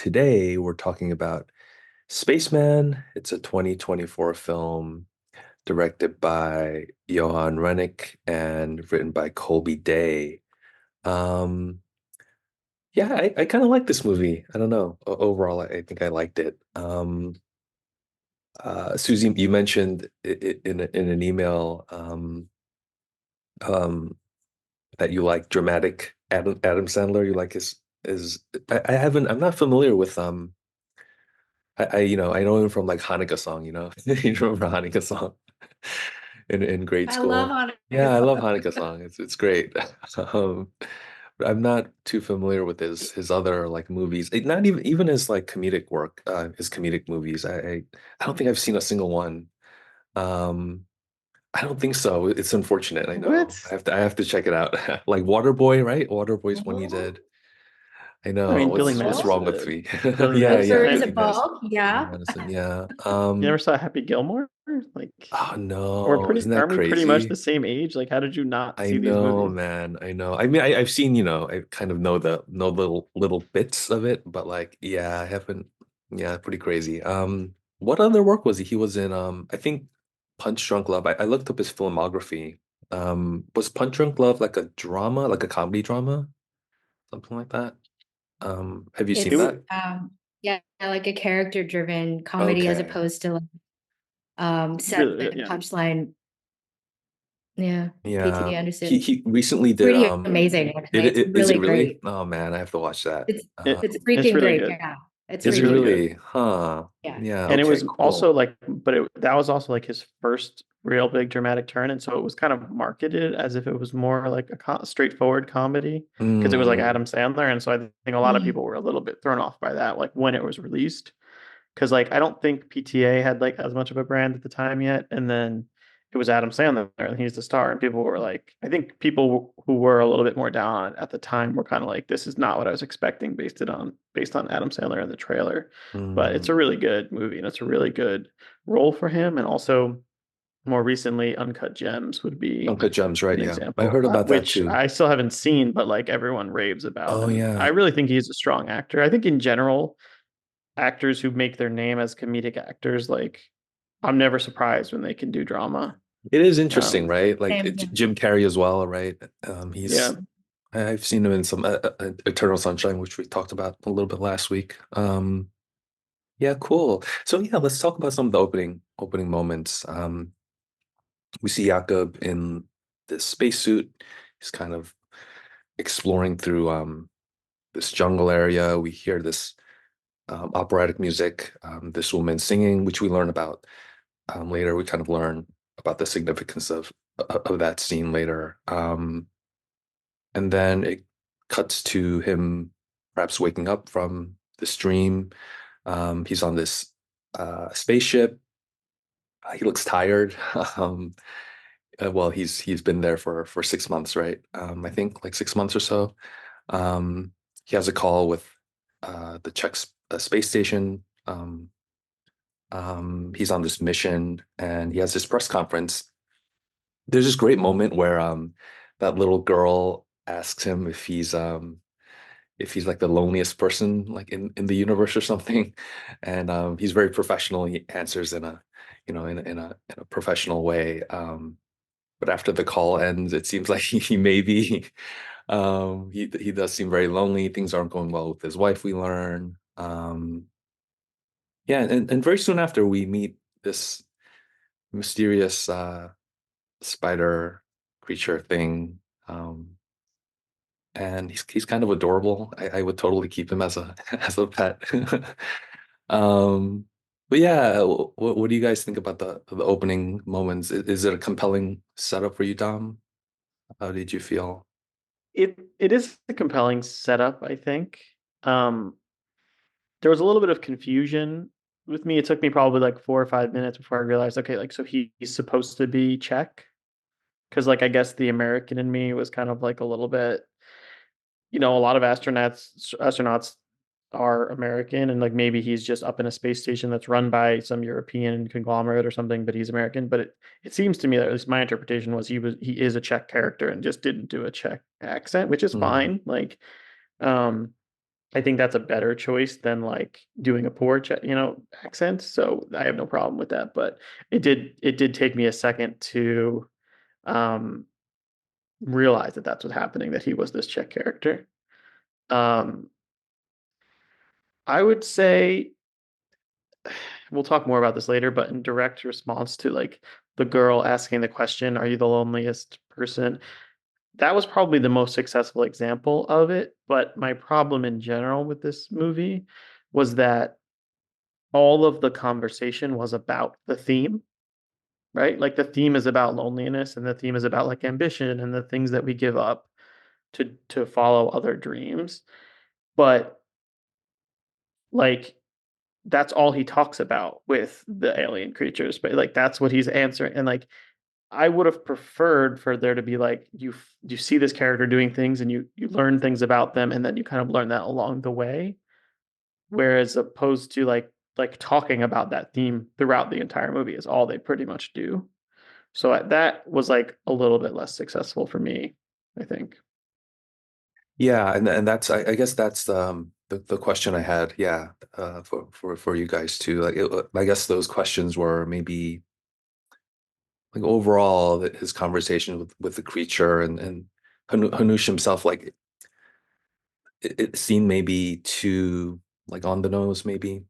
today we're talking about Spaceman. It's a 2024 film directed by Johan Renck and written by Colby Day. Um, yeah, I kind of like this movie. I don't know. Overall, I think I liked it. Susie, you mentioned in an email um, that you like dramatic Adam Sandler. You like his. I haven't. I'm not familiar with I know him from like Hanukkah song, you know. You remember Hanukkah song in grade I love school? Monica Yeah, I love Song. Hanukkah song. It's great. Um, but I'm not too familiar with his other like movies. Not even his like comedic work, his comedic movies. I don't think I've seen a single one. Um, I don't think so. It's unfortunate. I know. What? I have to check it out. Like Waterboy, right? Waterboy's one he Oh, did. I I know. mean, Billy What's wrong Madison. with me? Billy Yeah, Madison. yeah, Edward is Billy a Madison. ball. Billy Yeah. Madison, yeah. You never saw Happy Gilmore? Like, Oh we're no, pretty, isn't that aren't we pretty much crazy? the same age? Like, how did you not I see these know, movies? man. I know. I mean, I've seen, I kind of know little bits of it, but like, yeah, I haven't. Yeah, pretty crazy. What other work was he? He was in I think Punch Drunk Love. I looked up his filmography. Was Punch Drunk Love like a drama, like a comedy drama, something like that? Have you seen It It's was that? yeah, like a character driven comedy as Okay. opposed to like set really, and yeah. punchline. Yeah. Yeah. P.T. Anderson. He recently did Pretty amazing, actually. It's is it really really? great. Oh man, I have to watch that. It's It, it's it's freaking really great. good. Yeah. It's It's Is it freaking really great. good. really? Huh. Yeah. Yeah, And it okay, was also cool. like, that was also like his first real big dramatic turn. And so it was kind of marketed as if it was more like a straightforward comedy because it was like Mm, Adam Sandler. And so I think a lot of Mm. people were a little bit thrown off by that, like when it was released. Because like I don't think PTA had like as much of a brand at the time yet, and then it was Adam Sandler and he's the star, and people were like, I think people who were a little bit more down on it at the time were kind of like, this is not what I was expecting based on Adam Sandler in the trailer, but it's mm. a really good movie and it's a really good role for him, and also more recently, Uncut Gems would be Uncut Gems, right? an Yeah. I example of heard that, about that which too. I still haven't seen, but like everyone raves about, Oh and I yeah. really think he's a strong actor. I think in general actors who make their name as comedic actors, like I'm never surprised when they can do drama. It is interesting, Um, right? Like Same. Yeah. Jim Carrey as well, right? yeah, I've seen him in some Eternal Sunshine, which we talked about a little bit last week. Yeah, cool. So yeah, let's talk about some of the opening moments. We see Jakob in this spacesuit. He's kind of exploring through this jungle area. We hear this operatic music, this woman singing, which we learn about later. We kind of learn about the significance of that scene later. And then it cuts to him perhaps waking up from this dream. He's on this spaceship. He looks tired. Well, he's been there for 6 months, right? I think like 6 months or so. He has a call with the space station. He's on this mission and he has this press conference. There's this great moment where that little girl asks him if he's like the loneliest person like in the universe or something. And he's very professional. He answers in a in a professional way. But after the call ends, it seems like he may be he does seem very lonely. Things aren't going well with his wife, we learn. Yeah, and very soon after we meet this mysterious spider creature thing. And he's kind of adorable. I would totally keep him as a as a pet. Um, but yeah, what do you guys think about the opening moments? Is it a compelling setup for you, Dom? How did you feel? it is a compelling setup, I think. Um, there was a little bit of confusion with me. It took me probably like 4 or 5 minutes before I realized, okay, like so he's supposed to be Czech, because like I guess the American in me was kind of like a little bit, a lot of astronauts are American, and like maybe he's just up in a space station that's run by some European conglomerate or something, but he's American. But it seems to me that, at least my interpretation was, he is a Czech character and just didn't do a Czech accent, which is Mm, fine. Like, um I think that's a better choice than like doing a poor, accent. So I have no problem with that. But it did take me a second to um, realize that that's what's happening, that he was this Czech character. Um, I would say we'll talk more about this later, but in direct response to like the girl asking the question, "Are you the loneliest person?" That was probably the most successful example of it. But my problem in general with this movie was that all of the conversation was about the theme, right? Like the theme is about loneliness and the theme is about like ambition and the things that we give up to follow other dreams. But like that's all he talks about with the alien creatures, but like that's what he's answering. And like I would have preferred for there to be like you see this character doing things and you learn things about them and then you kind of learn that along the way. Whereas opposed to like talking about that theme throughout the entire movie is all they pretty much do. So that was like a little bit less successful for me, I think. Yeah, and that's I guess that's the question I had. Yeah, for you guys too. Like I guess those questions were maybe like overall his conversation with the creature and Hanush himself, like it seemed maybe too like on the nose, maybe.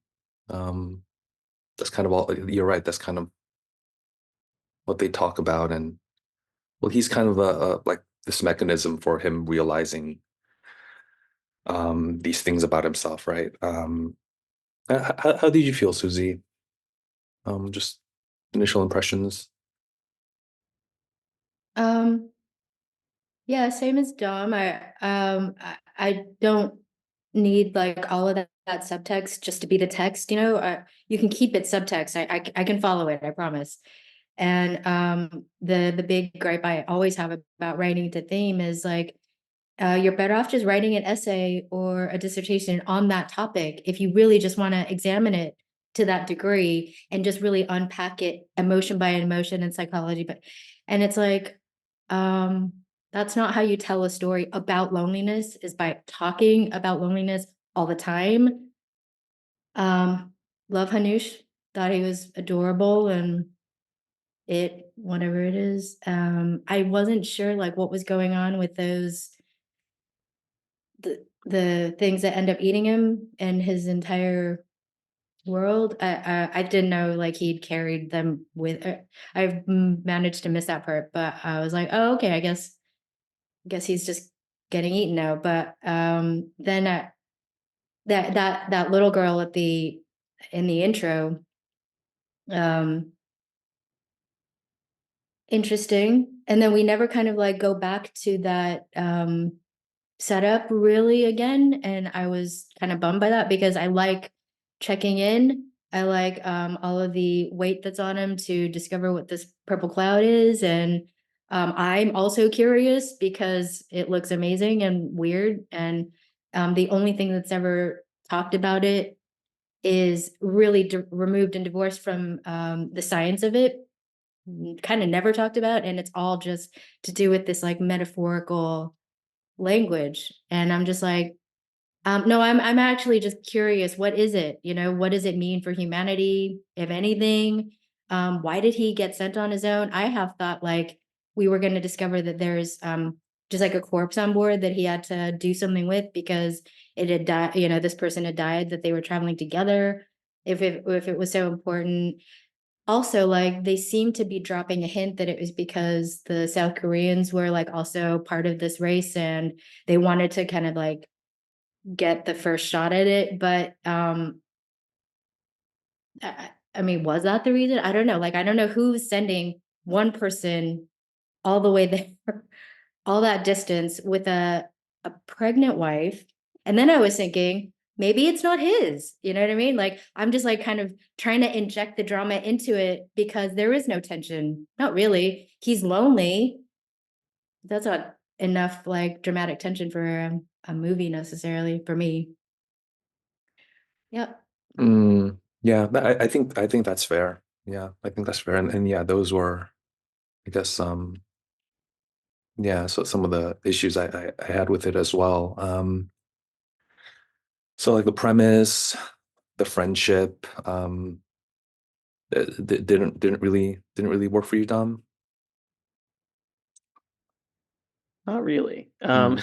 Um, that's kind of all. You're right. That's kind of what they talk about, and well, he's kind of a like this mechanism for him realizing these things about himself, right? How did you feel, Susie? Just initial impressions. Um, yeah, same as Dom. I don't need like all of that subtext just to be the text, you know. You can keep it subtext. I can follow it, I promise. And the big gripe I always have about writing to theme is like you're better off just writing an essay or a dissertation on that topic if you really just want to examine it to that degree and just really unpack it emotion by emotion and psychology. But and it's like um that's not how you tell a story about loneliness, is by talking about loneliness all the time. Um love Hanush, thought he was adorable, and it whatever it is. I wasn't sure like what was going on with those the things that end up eating him and his entire world. I didn't know like he'd carried them with. I've managed to miss that part, but I was like, oh, okay. I guess he's just getting eaten now. But then that little girl at the in the intro, um, interesting. And then we never kind of like go back to that setup really again, and I was kind of bummed by that because I like checking in. I like all of the weight that's on him to discover what this purple cloud is, and I'm also curious because it looks amazing and weird, and the only thing that's ever talked about it is really removed and divorced from the science of it, kind of never talked about, and it's all just to do with this like metaphorical language. And I'm just like, no, I'm actually just curious. What is it? You know, what does it mean for humanity, if anything? Why did he get sent on his own? I have thought like we were going to discover that there's just like a corpse on board that he had to do something with because it had died. You know, this person had died that they were traveling together. If it was so important, also like they seem to be dropping a hint that it was because the South Koreans were like also part of this race and they wanted to kind of like get the first shot at it. But I mean, was that the reason? I don't know. Like I don't know who's sending one person all the way there, all that distance with a pregnant wife. And then I was thinking, maybe it's not his. You know what I mean? Like I'm just like kind of trying to inject the drama into it because there is no tension. Not really. He's lonely. That's not enough like dramatic tension for a movie necessarily for me. Yep. Yeah, I think that's fair. Yeah, I think that's fair. And yeah, those were, I guess, yeah, so some of the issues I had with it as well. So like the premise, the friendship, didn't really work for you, Dom? Not really. Mm,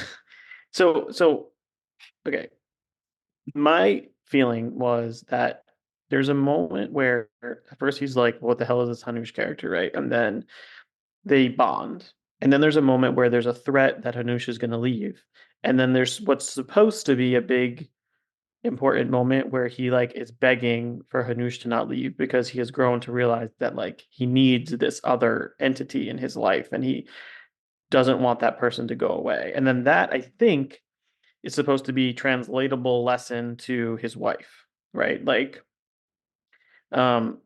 So okay. My feeling was that there's a moment where at first he's like, "What the hell is this Hanush character?" Right, and then they bond, and then there's a moment where there's a threat that Hanush is going to leave, and then there's what's supposed to be a big important moment where he like is begging for Hanush to not leave because he has grown to realize that like he needs this other entity in his life and he doesn't want that person to go away. And then that I think is supposed to be translatable lesson to his wife, right? Like um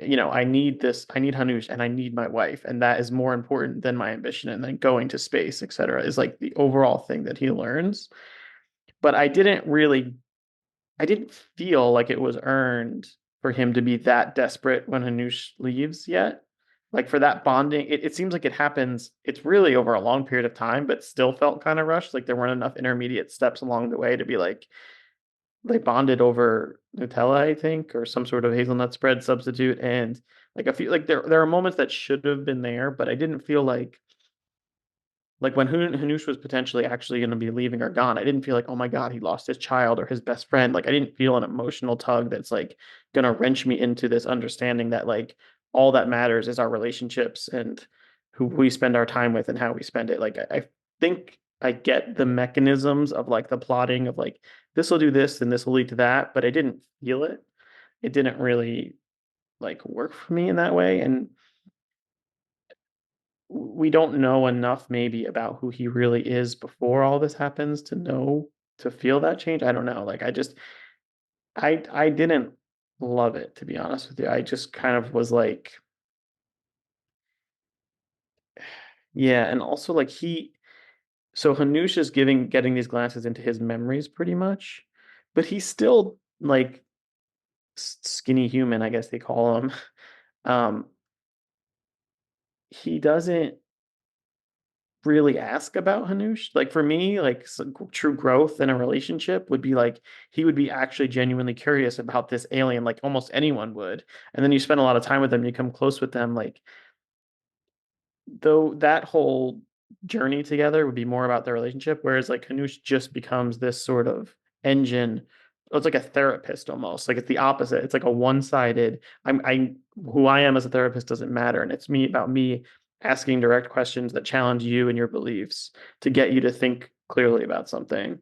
I need this, I need Hanush and I need my wife, and that is more important than my ambition and then going to space, etc. is like the overall thing that he learns. But I didn't feel like it was earned for him to be that desperate when Hanush leaves yet. Like for that bonding, it seems like it happens, it's really over a long period of time, but still felt kind of rushed. Like there weren't enough intermediate steps along the way to be like, they bonded over Nutella, I think, or some sort of hazelnut spread substitute. And like a few, like there are moments that should have been there, but I didn't feel like when Hanush was potentially actually going to be leaving or gone, I didn't feel like, oh my God, he lost his child or his best friend. Like I didn't feel an emotional tug that's like going to wrench me into this understanding that like all that matters is our relationships and who we spend our time with and how we spend it. Like I think I get the mechanisms of like the plotting of like this will do this and this will lead to that, but I didn't feel it. It didn't really like work for me in that way. And we don't know enough maybe about who he really is before all this happens to know to feel that change. I don't know. Like I didn't love it, to be honest with you. I just kind of was like, yeah, and also like so Hanush is getting these glances into his memories pretty much, but he's still like skinny human, I guess they call him. Um he doesn't really ask about Hanush. Like for me, like true growth in a relationship would be like he would be actually genuinely curious about this alien, like almost anyone would. And then you spend a lot of time with them, you come close with them, like though that whole journey together would be more about their relationship, whereas like Hanush just becomes this sort of engine. It's like a therapist almost. Like it's the opposite. It's like a one-sided. I who I am as a therapist doesn't matter, and it's me about me asking direct questions that challenge you and your beliefs to get you to think clearly about something,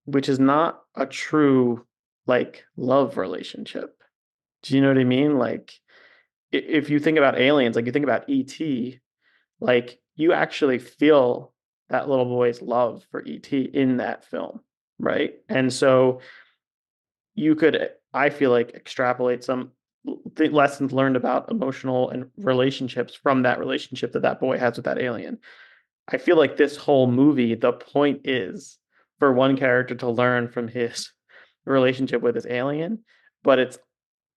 which is not a true like love relationship. Do you know what I mean? Like if you think about aliens, like you think about ET, like you actually feel that little boy's love for ET in that film, right? And so you could, I feel like, extrapolate some lessons learned about emotional and relationships from that relationship that that boy has with that alien. I feel like this whole movie, the point is for one character to learn from his relationship with his alien, but it's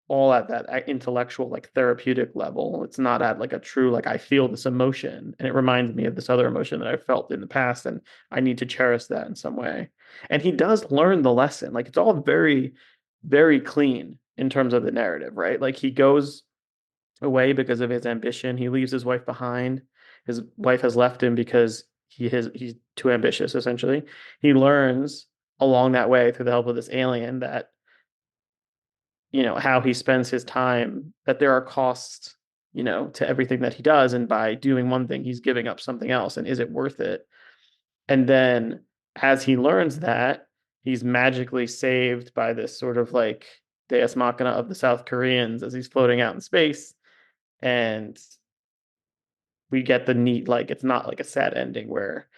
all at that intellectual, like therapeutic level. It's not at like a true, like I feel this emotion and it reminds me of this other emotion that I felt in the past and I need to cherish that in some way. And he does learn the lesson. Like it's all very, very clean in terms of the narrative, right? Like he goes away because of his ambition. He leaves his wife behind. His wife has left him because he's too ambitious, essentially. He learns along that way through the help of this alien that how he spends his time, that there are costs, to everything that he does. And by doing one thing, he's giving up something else. And is it worth it? And then as he learns that, he's magically saved by this sort of like Deus Machina of the South Koreans as he's floating out in space. And we get the neat, like, it's not like a sad ending where,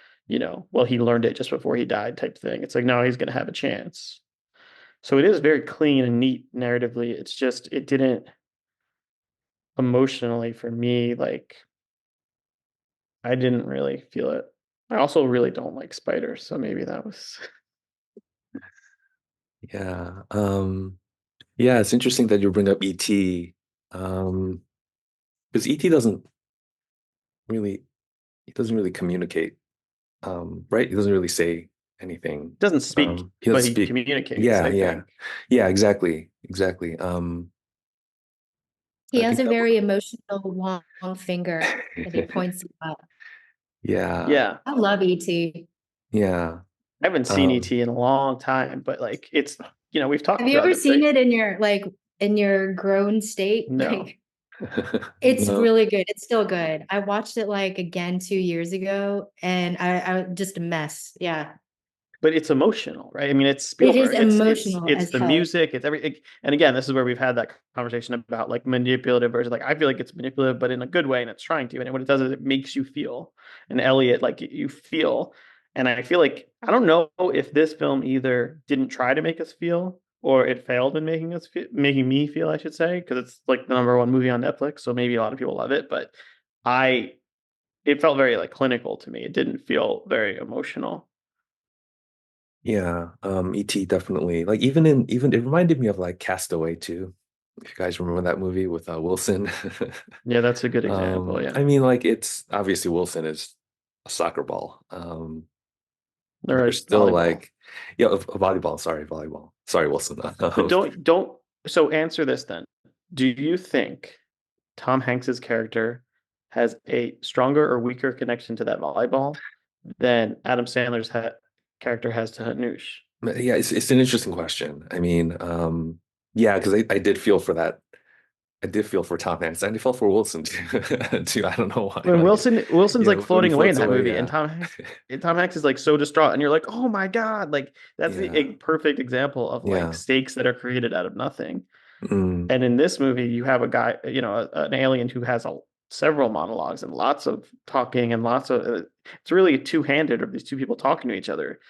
well, he learned it just before he died type thing. It's like, no, he's going to have a chance. So it is very clean and neat narratively. It's just it didn't emotionally for me, like I didn't really feel it. I also really don't like spiders, so maybe that was yeah. Yeah, it's interesting that you bring up ET. Because ET really, he doesn't really communicate. Right? He doesn't really say anything. Doesn't speak, He but doesn't he speak. communicates, Yeah, I yeah, think. yeah, exactly, exactly. He I has think a that very emotional long finger that he points at. yeah, Yeah. I love ET. yeah. I haven't seen Um, ET in a long time, but like it's, we've Have talked you about ever it, seen right? it in your in your grown state? No. Like it's no, really good. It's still good. I watched it like again 2 years ago and I just a mess. Yeah. But it's emotional, right? I mean, it's It is Spielberg. emotional It's as the hell. music. It's everything. And again, this is where we've had that conversation about like manipulative versus like I feel like it's manipulative, but in a good way, and it's trying to. And what it does is it makes you feel. And Elliot, like you feel. And I feel like I don't know if this film either didn't try to make us feel or it failed in making me feel, I should say, because it's like the number one movie on Netflix, so maybe a lot of people love it. But I, it felt very like clinical to me. It didn't feel very emotional. yeah. E.T. definitely. Like even it reminded me of like Castaway too. If you guys remember that movie with Wilson. Yeah, that's a good example. Yeah. I mean, like it's obviously Wilson is a soccer ball. All There's right, still volleyball. like, yeah, a volleyball. Sorry, volleyball. Sorry, Wilson. But don't so answer this then. Do you think Tom Hanks's character has a stronger or weaker connection to that volleyball than Adam Sandler's character has to Hanush? Yeah, it's an interesting question. I mean, yeah, because I did feel for that. I did feel for Tom Hanks. And I felt for Wilson too. too. I don't know why. When Like, Wilson's like when he floating away in floats that away, movie, and yeah, Tom Hanks is like so distraught, and you're like, oh my God, like that's yeah, a perfect example of like yeah. stakes that are created out of nothing. Mm, And in this movie, you have a guy, an alien who has several monologues and lots of talking and lots of. It's really two-handed of these two people talking to each other,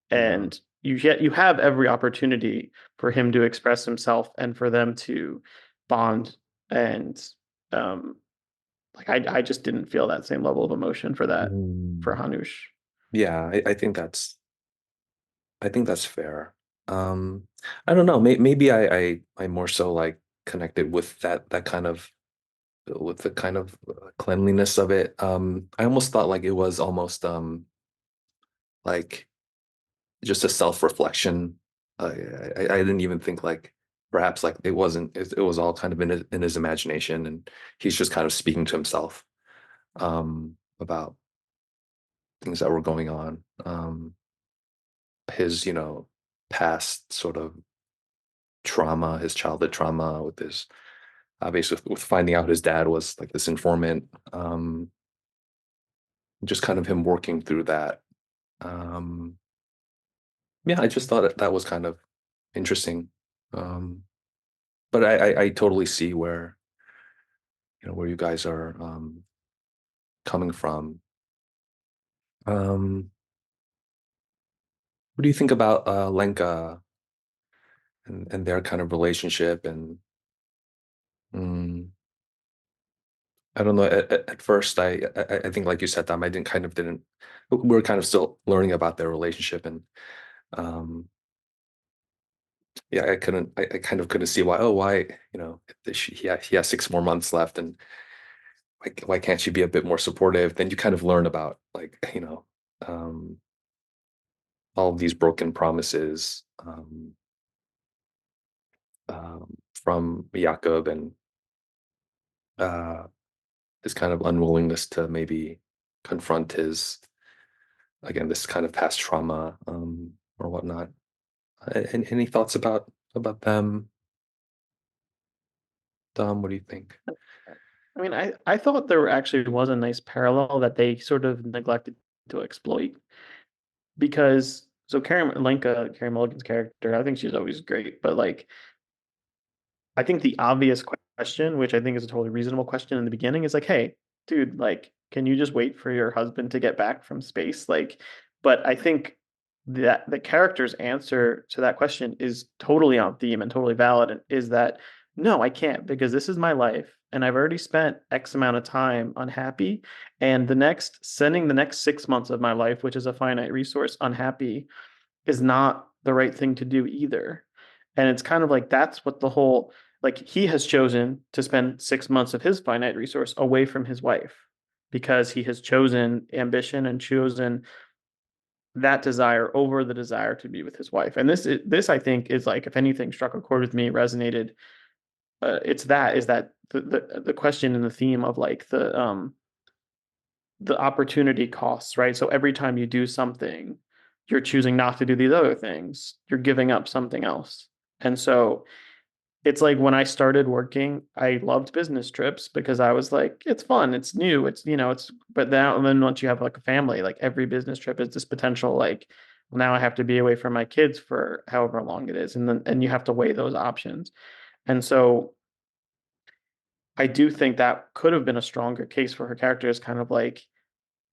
yeah. and you have every opportunity for him to express himself and for them to bond. And um, like I just didn't feel that same level of emotion for that for Mm, Hanush. yeah, I think that's fair. I don't know. Maybe I more so like connected with that kind of with the kind of cleanliness of it. I almost thought like it was almost like just a self-reflection. I didn't even think like perhaps like it was all kind of in his imagination and he's just kind of speaking to himself about things that were going on. His, past sort of trauma, his childhood trauma with his obviously with finding out his dad was like this informant. Just kind of him working through that. Um, yeah, I just thought that was kind of interesting. Um, but I totally see where where you guys are coming from. Um, what do you think about Lenka and their kind of relationship? And mm, I don't know. At first, I think, like you said, Tom, I didn't. We were kind of still learning about their relationship, and um, yeah, I kind of couldn't see why. Oh, why he has 6 more months left, and why can't she be a bit more supportive? Then you kind of learn about like um, all of these broken promises from Jakob and uh, his kind of unwillingness to maybe confront his again this kind of past trauma or whatnot. Any thoughts about them, Dom? What do you think? I mean, I thought there actually was a nice parallel that they sort of neglected to exploit because so Carey Mulligan's character, I think she's always great, but like I think the obvious question, which I think is a totally reasonable question in the beginning, is like, hey, dude, like, can you just wait for your husband to get back from space? Like, but I think that the character's answer to that question is totally on theme and totally valid, and is that no, I can't because this is my life and I've already spent X amount of time unhappy. And sending the next 6 months of my life, which is a finite resource, unhappy, is not the right thing to do either. And it's kind of like that's what the whole like he has chosen to spend 6 months of his finite resource away from his wife because he has chosen ambition and chosen that desire over the desire to be with his wife. And this I think is like, if anything struck a chord with me, resonated. It's that is that the question and the theme of like the opportunity costs, right? So every time you do something, you're choosing not to do these other things. You're giving up something else. And so it's like when I started working, I loved business trips because I was like, it's fun, it's new, it's it's but now and then once you have like a family, like every business trip is this potential like, well, now I have to be away from my kids for however long it is. And you have to weigh those options. And so I do think that could have been a stronger case for her character is kind of like,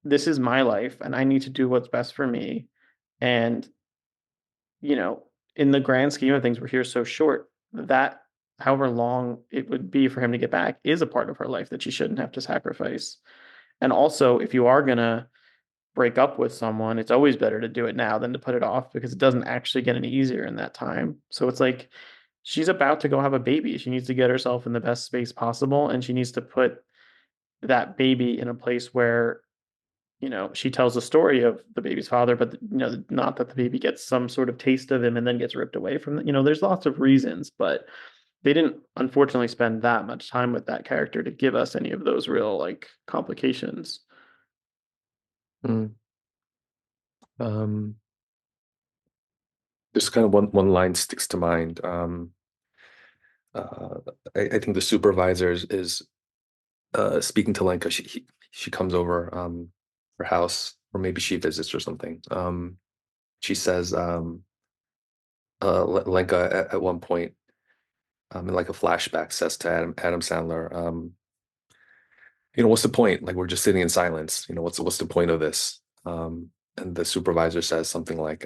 this is my life and I need to do what's best for me. And, you know, in the grand scheme of things, we're here so short that however long it would be for him to get back is a part of her life that she shouldn't have to sacrifice. And also, if you are going to break up with someone, it's always better to do it now than to put it off because it doesn't actually get any easier in that time. So it's like she's about to go have a baby. She needs to get herself in the best space possible and she needs to put that baby in a place where she tells the story of the baby's father, but not that the baby gets some sort of taste of him and then gets ripped away from it. There's lots of reasons, but they didn't unfortunately spend that much time with that character to give us any of those real like complications. Mm. Um, just kind of one line sticks to mind. Uh, I think the supervisor is speaking to Lenka. She comes over her house, or maybe she visits or something. She says Lenka at one point in like a flashback says to Adam Sandler, what's the point? Like we're just sitting in silence. What's the point of this? And the supervisor says something like,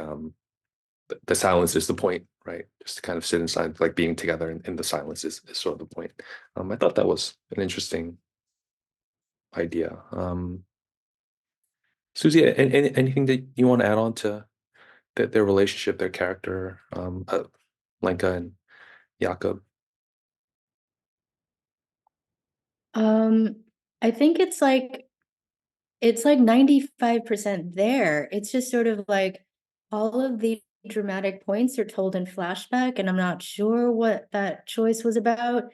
the silence is the point, right? Just to kind of sit in silence, like being together in the silence is sort of the point. I thought that was an interesting idea. Susie, anything that you want to add on to their relationship, their character, Lenka and Jakob? Um, I think it's like 95% there. It's just sort of like all of the dramatic points are told in flashback, and I'm not sure what that choice was about.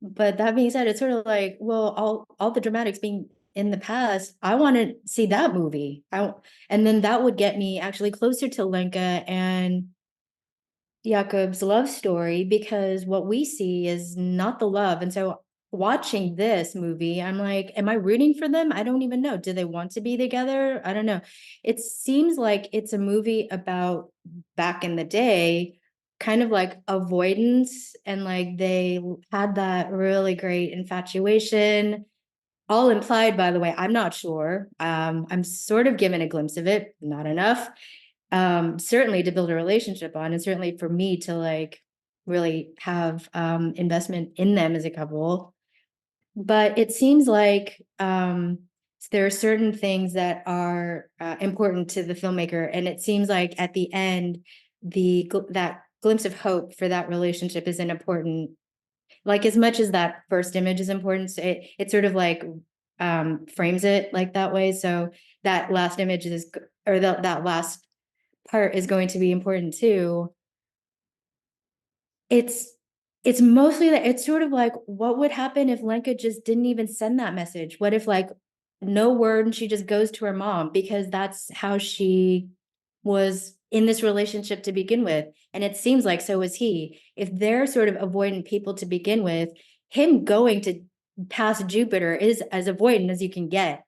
But that being said, it's sort of like, well, all the dramatics being in the past, I want to see that movie. And then that would get me actually closer to Lenka and Jakob's love story, because what we see is not the love. And so watching this movie, I'm like, am I rooting for them? I don't even know. Do they want to be together? I don't know. It seems like it's a movie about back in the day, kind of like avoidance, and like they had that really great infatuation, all implied, by the way. I'm not sure. I'm sort of given a glimpse of it, not enough. Certainly to build a relationship on, and certainly for me to like really have investment in them as a couple. But it seems like there are certain things that are important to the filmmaker, and it seems like at the end, that glimpse of hope for that relationship isn't important. Like as much as that first image is important, so it sort of like frames it like that way. So that last image is, or that last part is going to be important too. It's it's mostly that it's sort of like, what would happen if Lenka just didn't even send that message? What if like no word and she just goes to her mom, because that's how she was in this relationship to begin with. And it seems like so was he. If they're sort of avoidant people to begin with, him going to past Jupiter is as avoidant as you can get.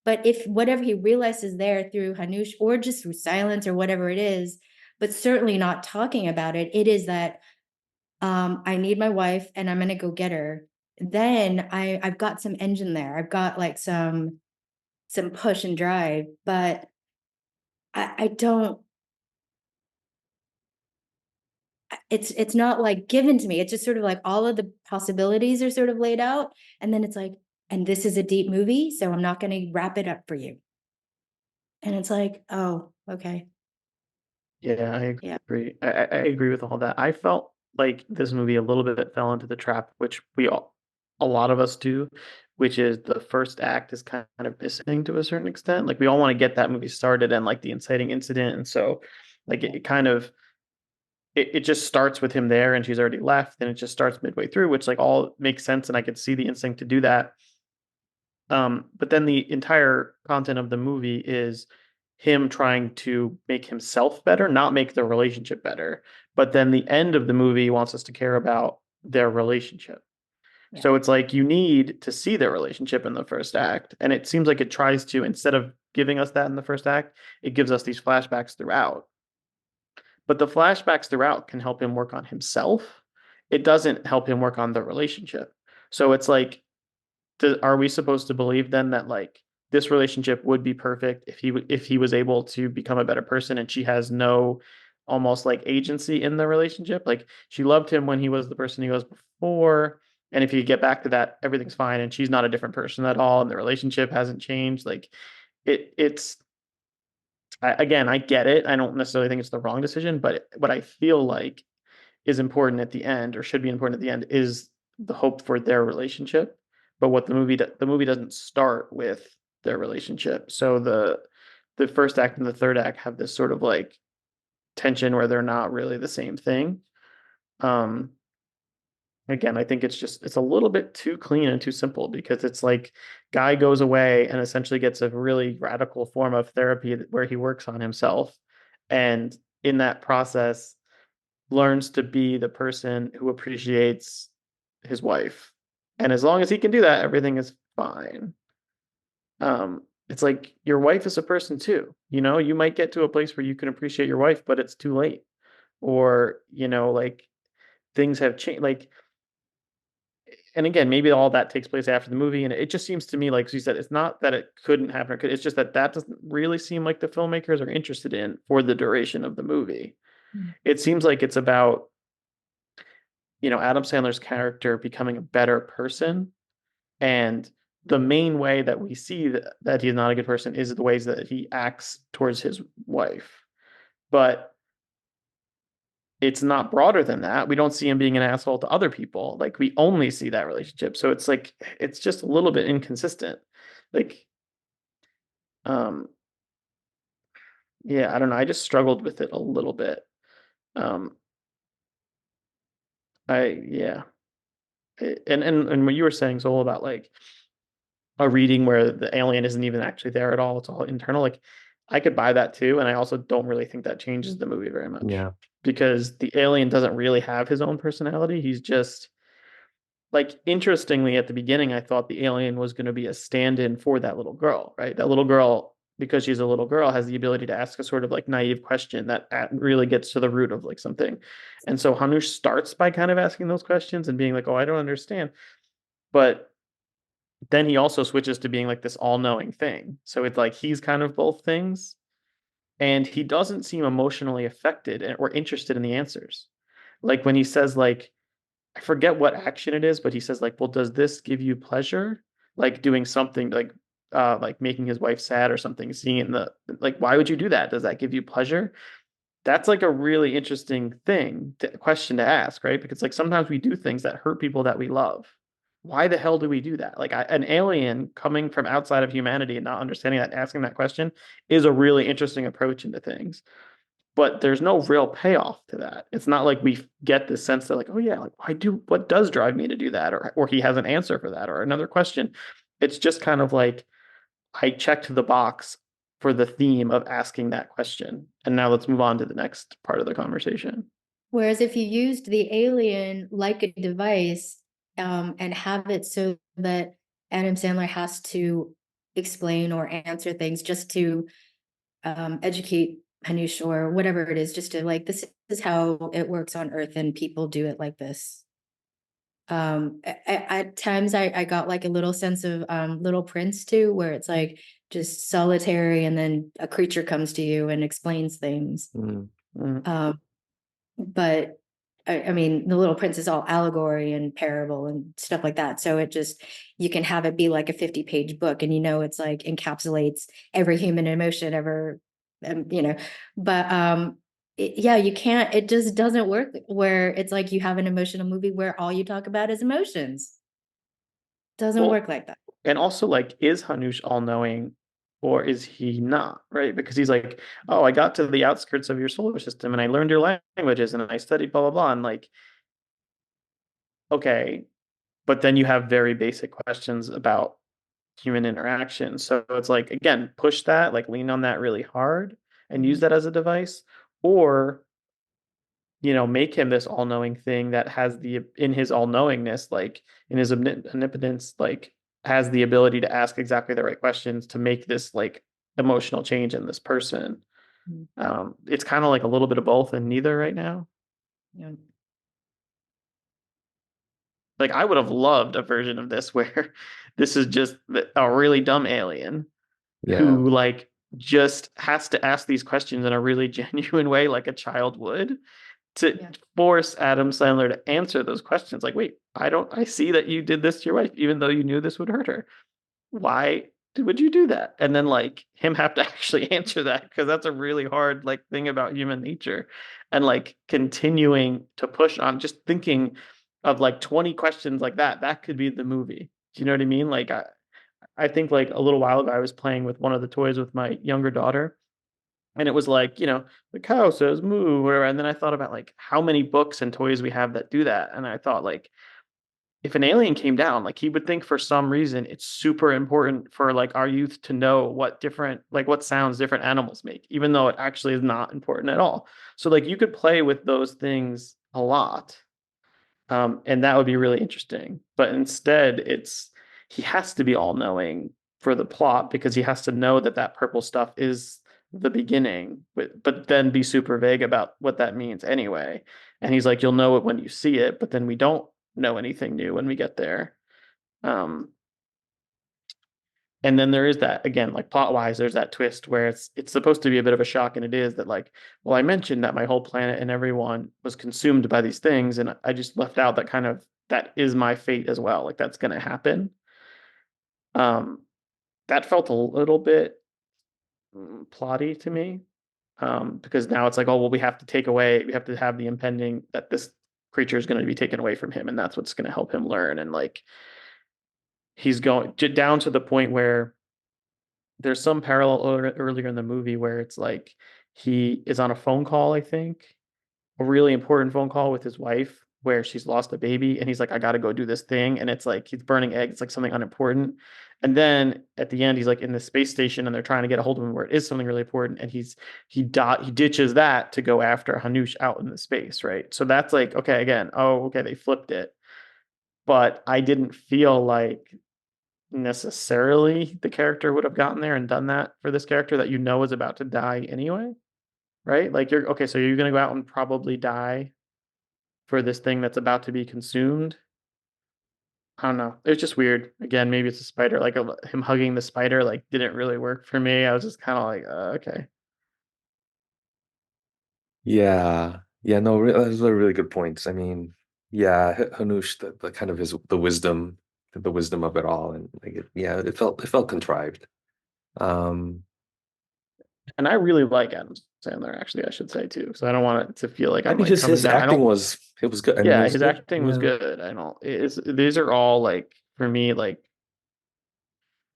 But if whatever he realizes there through Hanush or just through silence or whatever it is, but certainly not talking about it, it is that I need my wife and I'm gonna go get her. Then I've got some engine there. I've got like some push and drive, but I don't, it's not like given to me. It's just sort of like all of the possibilities are sort of laid out. And then it's like, and this is a deep movie, so I'm not gonna wrap it up for you. And it's like, oh, okay. Yeah, I Yeah. agree. I agree with all that. I felt like this movie a little bit fell into the trap, which we a lot of us do, which is the first act is kind of missing to a certain extent. Like we all want to get that movie started and like the inciting incident. And so like it kind of it just starts with him there and she's already left and it just starts midway through, which like all makes sense and I could see the instinct to do that. But then the entire content of the movie is him trying to make himself better, not make the relationship better. But then the end of the movie wants us to care about their relationship. Yeah. So it's like you need to see their relationship in the first act. And it seems like it tries to, instead of giving us that in the first act, it gives us these flashbacks throughout. But the flashbacks throughout can help him work on himself. It doesn't help him work on the relationship. So it's like, are we supposed to believe then that like this relationship would be perfect if he was able to become a better person and she has no almost like agency in the relationship? Like she loved him when he was the person he was before, and if he could get back to that, everything's fine, and she's not a different person at all, and the relationship hasn't changed. Like it's again, I get it. I don't necessarily think it's the wrong decision, but what I feel like is important at the end or should be important at the end is the hope for their relationship. But what the movie doesn't start with their relationship. So the first act and the third act have this sort of like tension where they're not really the same thing. Um Again, I think it's a little bit too clean and too simple because it's like guy goes away and essentially gets a really radical form of therapy where he works on himself, and in that process learns to be the person who appreciates his wife. And as long as he can do that, everything is fine. It's like your wife is a person too. You know, you might get to a place where you can appreciate your wife, but it's too late. Or, you know, like things have changed. Like, and again, maybe all that takes place after the movie. And it just seems to me, like you said, it's not that it couldn't happen. It's just that that doesn't really seem like the filmmakers are interested in for the duration of the movie. It seems like it's about, you know, Adam Sandler's character becoming a better person. And the main way that we see that he's not a good person is the ways that he acts towards his wife. But it's not broader than that. We don't see him being an asshole to other people. Like we only see that relationship. So it's like it's just a little bit inconsistent. Like um yeah, I don't know. I just struggled with it a little bit. Um I yeah. And what you were saying, Soul, about like a reading where the alien isn't even actually there at all. It's all internal. Like I could buy that too. And I also don't really think that changes the movie very much Yeah. because the alien doesn't really have his own personality. He's just like, interestingly, at the beginning, I thought the alien was going to be a stand-in for that little girl, right? That little girl, because she's a little girl, has the ability to ask a sort of like naive question that really gets to the root of like something. And so Hanush starts by kind of asking those questions and being like, oh, I don't understand. But then he also switches to being like this all-knowing thing. So it's like he's kind of both things. And he doesn't seem emotionally affected or interested in the answers. Like when he says like, I forget what action it is, but he says like, well, does this give you pleasure? Like doing something like making his wife sad or something, seeing it in the like, why would you do that? Does that give you pleasure? That's like a really interesting question to ask, right? Because like sometimes we do things that hurt people that we love. Why the hell do we do that? Like an alien coming from outside of humanity and not understanding that, asking that question is a really interesting approach into things. But there's no real payoff to that. It's not like we get this sense that like, oh yeah, like what does drive me to do that? Or he has an answer for that or another question. It's just kind of like I checked the box for the theme of asking that question. And now let's move on to the next part of the conversation. Whereas if you used the alien like a device, and have it so that Adam Sandler has to explain or answer things just to educate Hanush or whatever it is, just to like, this is how it works on Earth and people do it like this. At times I got like a little sense of Little Prince too, where it's like just solitary and then a creature comes to you and explains things. Mm. But I mean, the Little Prince is all allegory and parable and stuff like that. So it just, you can have it be like a 50-page book and, you know, it's like encapsulates every human emotion ever, you know, but yeah, you can't, it just doesn't work where it's like you have an emotional movie where all you talk about is emotions. Doesn't Well, work like that. and also like, is Hanush all-knowing or is he not, right? Because he's like, oh, I got to the outskirts of your solar system and I learned your languages and I studied blah blah blah. And like, okay, but then you have very basic questions about human interaction. So it's like, again, push that, like lean on that really hard and use Mhm. that as a device, or make him this all-knowing thing that has the in his all-knowingness, like in his omnipotence, like has the ability to ask exactly the right questions to make this like emotional change in this person. Mhm. It's kind of like a little bit of both and neither right now. Yeah. Like I would have loved a version of this where this is just a really dumb alien Yeah. who like just has to ask these questions in a really genuine way, like a child would, to Yeah. force Adam Sandler to answer those questions. Like, wait, I see that you did this to your wife, even though you knew this would hurt her. Why would you do that? And then like him have to actually answer that because that's a really hard like thing about human nature. And like continuing to push on just thinking of like 20 questions like that could be the movie. Do you know what I mean? Like I think like a little while ago I was playing with one of the toys with my younger daughter and it was like, the cow says moo, whatever. And then I thought about like how many books and toys we have that do that. And I thought like if an alien came down, like he would think for some reason it's super important for like our youth to know what sounds different animals make, even though it actually is not important at all. So like you could play with those things a lot. And that would be really interesting. But instead, he has to be all knowing for the plot because he has to know that that purple stuff is the beginning, but then be super vague about what that means anyway. And he's like, you'll know it when you see it, but then we don't know anything new when we get there. Um, and then there is that again, like plot wise, there's that twist where it's supposed to be a bit of a shock, and it is that like, well, I mentioned that my whole planet and everyone was consumed by these things, and I just left out that kind of that is my fate as well. Like that's gonna happen. Um, that felt a little bit plotty to me. Because now it's like, oh well, we have to have the impending that this creature is going to be taken away from him, and that's what's going to help him learn. And like he's going down to the point where there's some parallel earlier in the movie where it's like he is on a phone call, I think, a really important phone call with his wife where she's lost a baby and he's like, I gotta go do this thing. And it's like he's burning eggs, like something unimportant. And then at the end, he's like in the space station and they're trying to get a hold of him where it is something really important. And he ditches that to go after Hanush out in the space, right? So that's like, okay, again, oh, okay, they flipped it. But I didn't feel like necessarily the character would have gotten there and done that for this character that is about to die anyway, right? Like you're okay, so you're gonna go out and probably die for this thing that's about to be consumed. I don't know. It was just weird. Again, maybe it's a spider. Like him hugging the spider, like didn't really work for me. I was just kind of like, okay. Yeah. Yeah, no, those are really good points. I mean, yeah, Hanush, the kind of the wisdom of it all, and like, yeah, it felt contrived. Um, And I really like Adam Sandler, actually, I should say too. So I don't want it to feel like I I'm mean, like his coming his down. I acting don't. was good. I mean, it Yeah, was his good. acting was Yeah. good. I don't. These are all like for me like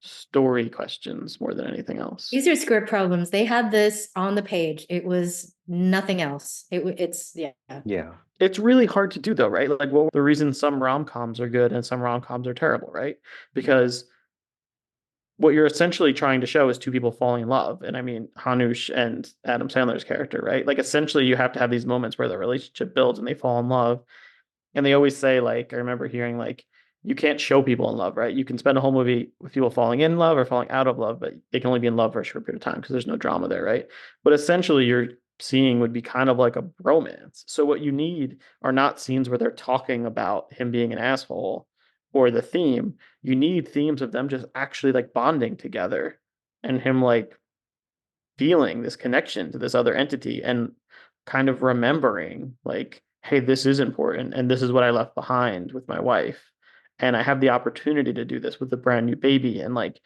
story questions more than anything else. These are script problems. They had this on the page. It was nothing else. It's yeah. Yeah. It's really hard to do though, right? Like, what the reason some rom-coms are good and some rom-coms are terrible, right? Because what you're essentially trying to show is two people falling in love. And I mean, Hanush and Adam Sandler's character, right? Like, essentially, you have to have these moments where the relationship builds and they fall in love. And they always say, like, I remember hearing, like, you can't show people in love, right? You can spend a whole movie with people falling in love or falling out of love, but they can only be in love for a short period of time because there's no drama there, right? But essentially, you're seeing would be kind of like a romance. So what you need are not scenes where they're talking about him being an asshole or the theme. You need themes of them just actually like bonding together and him like feeling this connection to this other entity and kind of remembering like, hey, this is important and this is what I left behind with my wife. And I have the opportunity to do this with a brand new baby. And like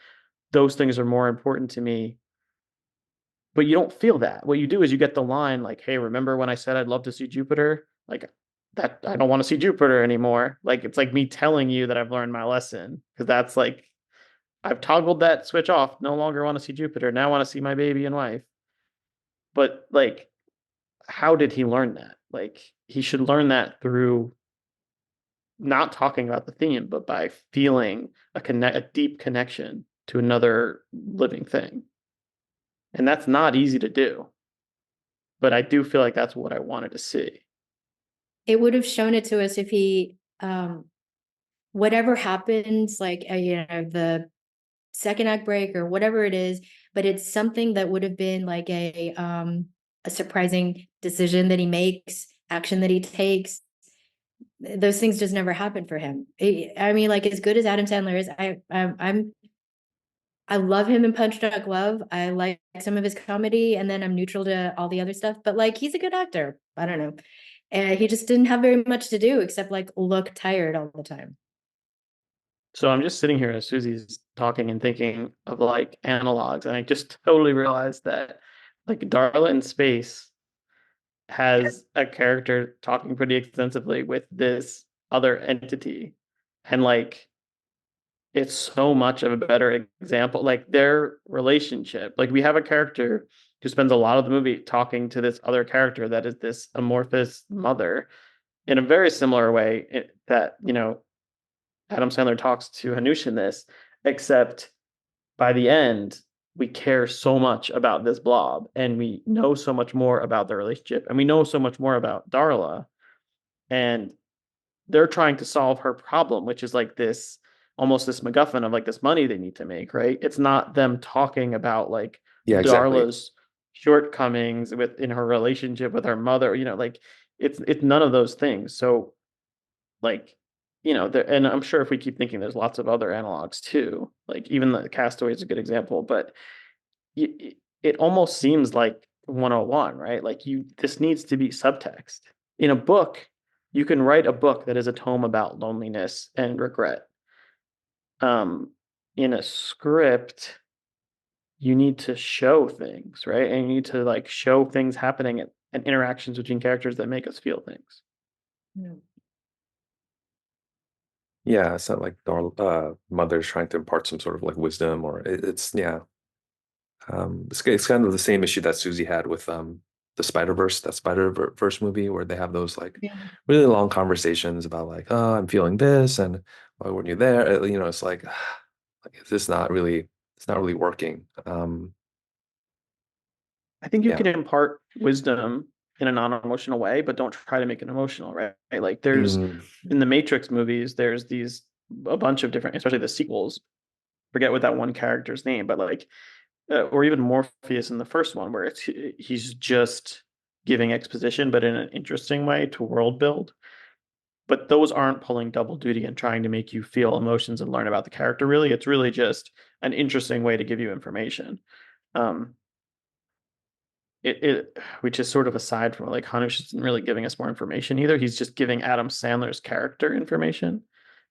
those things are more important to me. But you don't feel that. What you do is you get the line like, hey, remember when I said I'd love to see Jupiter? Like that I don't want to see Jupiter anymore. Like it's like me telling you that I've learned my lesson because that's like I've toggled that switch off. No longer want to see Jupiter. Now I want to see my baby and wife. But like, how did he learn that? Like he should learn that through not talking about the theme, but by feeling a deep connection to another living thing. And that's not easy to do. But I do feel like that's what I wanted to see. It would have shown it to us if he, whatever happens, like, the second act break or whatever it is, but it's something that would have been like a surprising decision that he makes, action that he takes. Those things just never happen for him. I mean, like as good as Adam Sandler is, I love him in Punch Drunk Love. I like some of his comedy, and then I'm neutral to all the other stuff. But like, he's a good actor. I don't know, and he just didn't have very much to do except like look tired all the time. So I'm just sitting here as Susie's talking and thinking of like analogs, and I just totally realized that like Darla in Space has a character talking pretty extensively with this other entity. And like it's so much of a better example. Like their relationship. Like we have a character who spends a lot of the movie talking to this other character that is this amorphous mother in a very similar way that, Adam Sandler talks to Hanush in this, except by the end, we care so much about this blob and we know so much more about the relationship and we know so much more about Darla. And they're trying to solve her problem, which is like this almost this MacGuffin of like this money they need to make, right? It's not them talking about like Yeah, exactly. Darla's shortcomings in her relationship with her mother, like it's none of those things. So like, and I'm sure if we keep thinking, there's lots of other analogs too. Like even the Castaway is a good example, but it almost seems like 101, right? Like this needs to be subtext. In a book, you can write a book that is a tome about loneliness and regret. In a script, you need to show things, right? And you need to like show things happening and interactions between characters that make us feel things. Yeah. Yeah, it's not like mother's trying to impart some sort of like wisdom, or it's yeah. It's kind of the same issue that Susie had with the Spider-Verse, that Spider-Verse movie, where they have those like Yeah. really long conversations about like, oh, I'm feeling this, and why weren't you there? It's like it's not really working. I think you Yeah. can impart wisdom in a non-emotional way, but don't try to make it emotional, right? Like there's Mm, in the Matrix movies, there's these a bunch of different, especially the sequels. Forget what that one character's name, but like, or even Morpheus in the first one, where he's just giving exposition, but in an interesting way to world build. But those aren't pulling double duty and trying to make you feel emotions and learn about the character. Really, it's really just an interesting way to give you information. Um, which is sort of aside from like Hanush isn't really giving us more information either. He's just giving Adam Sandler's character information,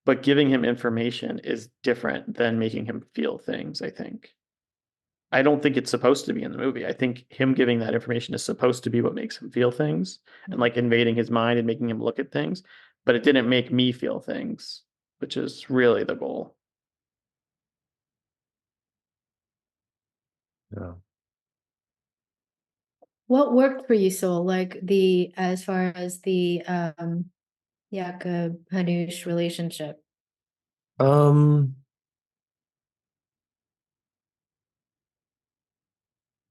but giving him information is different than making him feel things, I think. I don't think it's supposed to be in the movie. I think him giving that information is supposed to be what makes him feel things and like invading his mind and making him look at things, but it didn't make me feel things, which is really the goal. yeah. What worked for you, Soul? Like the as far as the Jakob Hanush relationship. Um,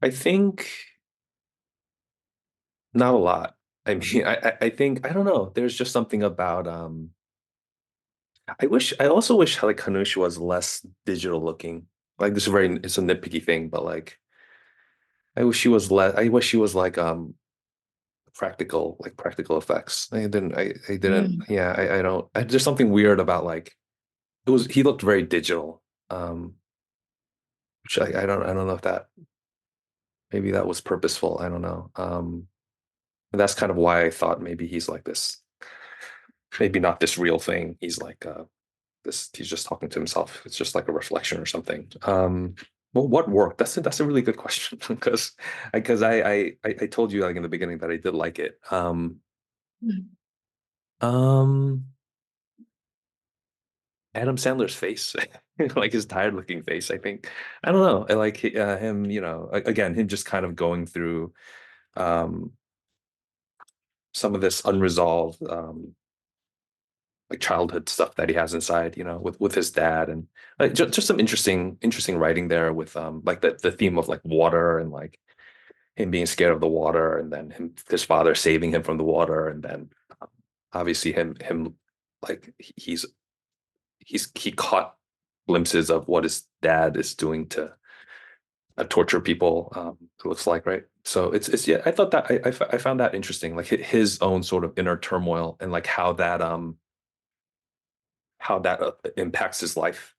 I think not a lot. I mean, I think I don't know. There's just something about I also wish like Hanush was less digital looking. Like this is it's a nitpicky thing, but like I wish she was like practical effects. I didn't Mm. yeah, I don't there's something weird about like he looked very digital. Which I don't know if that maybe that was purposeful. I don't know. And that's kind of why I thought maybe he's like this, maybe not this real thing. He's like he's just talking to himself. It's just like a reflection or something. Well, what worked? That's a really good question because I told you like in the beginning that I did like it. Um, Adam Sandler's face, like his tired looking face, I think. I don't know. I like him, again, him just kind of going through um some of this unresolved like childhood stuff that he has inside, with his dad, and like just some interesting writing there with like the theme of like water, and like him being scared of the water, and then his father saving him from the water, and then um, obviously him like he caught glimpses of what his dad is doing to torture people. It looks like, right? So it's yeah. I thought that I found that interesting, like his own sort of inner turmoil, and like how that impacts his life,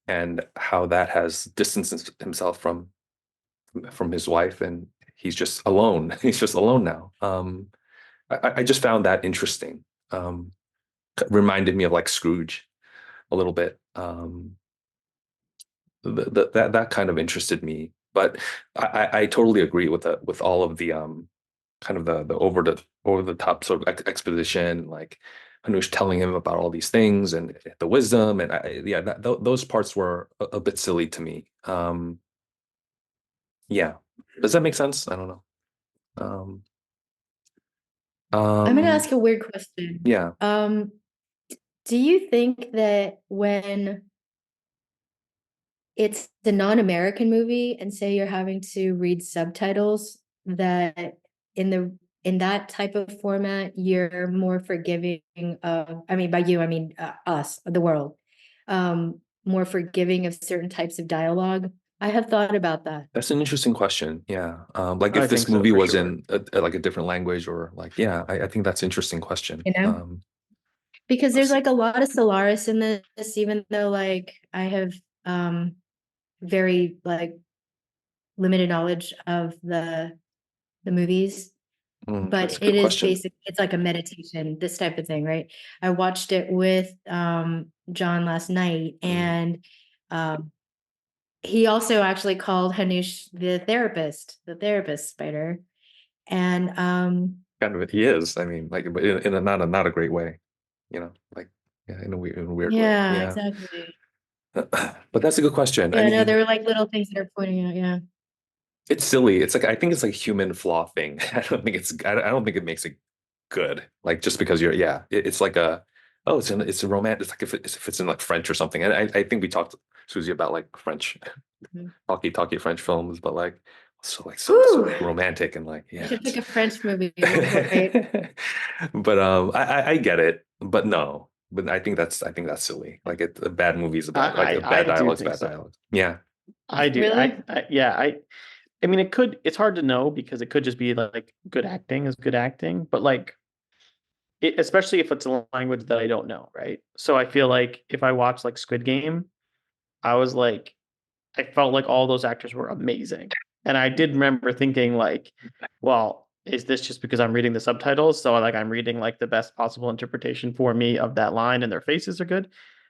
and how that has distanced himself from his wife, and he's just alone. He's just alone now. I just found that interesting. Um, Reminded me of like Scrooge a little bit. That kind of interested me, but I totally agree with all of the kind of the over the top sort of exposition, like Hanush telling him about all these things and the wisdom, and yeah, those parts were a bit silly to me. Yeah, does that make sense? I don't know. Um, I'm gonna um, ask a weird question. yeah, Do you think that when it's the non-American movie and say you're having to read subtitles, that in that type of format you're more forgiving of, I mean by you I mean us, the world, more forgiving of certain types of dialogue? I have thought about that. that's an interesting question. Yeah, like I if this think so movie for was sure. in like a different language, or like, yeah, I think that's an interesting question. You know, because there's Let's see. like a lot of Solaris in this, even though like I have um very like limited knowledge of the movies, That's but a it good is question. basic, it's like a meditation, this type of thing, right? I watched it with John last night, Mm. and um he also actually called Hanush the therapist spider. And Kind of, he is. I mean, like, but in a not a great way, like, yeah, in a weird way. yeah, Yeah. exactly. But that's a good question. I Yeah, no, mean, there were like little things that are pointing out, yeah. it's silly. It's like, I think it's like a human flaw thing. I don't think it makes it good. Like, just because yeah, it's like it's a romance. It's like if it's in like French or something. And I think we talked, Susie, about like French Mhm. talkie French films, but like so Whew. romantic, and like, I yeah, should pick a French movie, right? but I get it, but no. But I think that's silly. Like, a bad movie is a bad, like a I bad do dialogue's think bad so. dialogue. Yeah. I do. Really? Yeah, I mean it's hard to know because it could just be like good acting is good acting, but like especially if it's a language that I don't know, right? So I feel like if I watch like Squid Game, I was like I felt like all those actors were amazing. And I did remember thinking like, well, is this just because I'm reading the subtitles? So like I'm reading like the best possible interpretation for me of that line and their faces are good.